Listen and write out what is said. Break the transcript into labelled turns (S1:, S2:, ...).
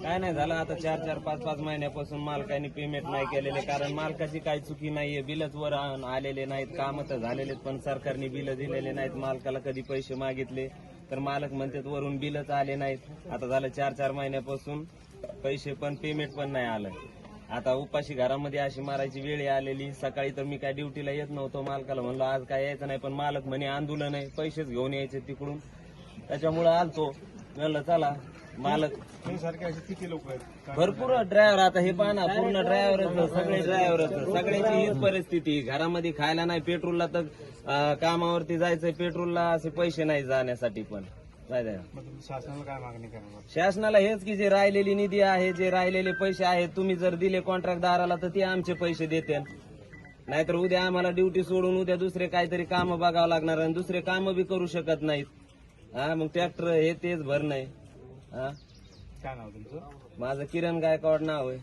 S1: काय नाही झालं आता 4-4, 5-5 महिन्यापासून मालकाने पेमेंट नाही केलेले. कारण मालकाची काही चुकी नाहीये. बिलच वर आलेले नाहीत. काम तर झालेले पण सरकारने बिल दिलेले नाहीत. मालकाला कधी पैसे मागितले तर मालक म्हणतात वरून बिलच आले नाहीत. आता झालं 4-4 महिन्यापासून पैसे पण पेमेंट पण नाही आलं. आता उपाशी घरामध्ये अशी मारायची वेळ आलेली. सकाळी तर मी काय ड्युटीला येत नव्हतो. मालकाला म्हणलो आज काय यायचं नाही, पण मालक म्हणे आंदोलन आहे, पैसेच घेऊन यायचे तिकडून. त्याच्यामुळे आलतो. म्हणलं चला मालक
S2: सारखे असे किती लोक आहेत?
S1: भरपूर ड्रायव्हर. आता हे पाहा ना, पूर्ण ड्रायव्हरच, सगळे ड्रायव्हरच, सगळ्यांची हीच परिस्थिती. घरामध्ये खायला नाही, पेट्रोलला तर कामावरती जायचंय, पेट्रोलला असे पैसे नाही जाण्यासाठी पण.
S2: शासनाला काय मागणी करणार?
S1: शासनाला हेच की जे राहिलेली निधी आहे, जे राहिलेले पैसे आहेत, तुम्ही जर दिले कॉन्ट्रॅक्टदाराला तर ते आमचे पैसे देते. नाहीतर उद्या आम्हाला ड्युटी सोडून उद्या दुसरे काहीतरी काम बघावं लागणार आणि दुसरे काम बी करू शकत नाहीत. हा मग ट्रॅक्टर हे तेच भर नाही.
S2: काय नाव तुमचं?
S1: माझं किरण गायकवाड नाव आहे.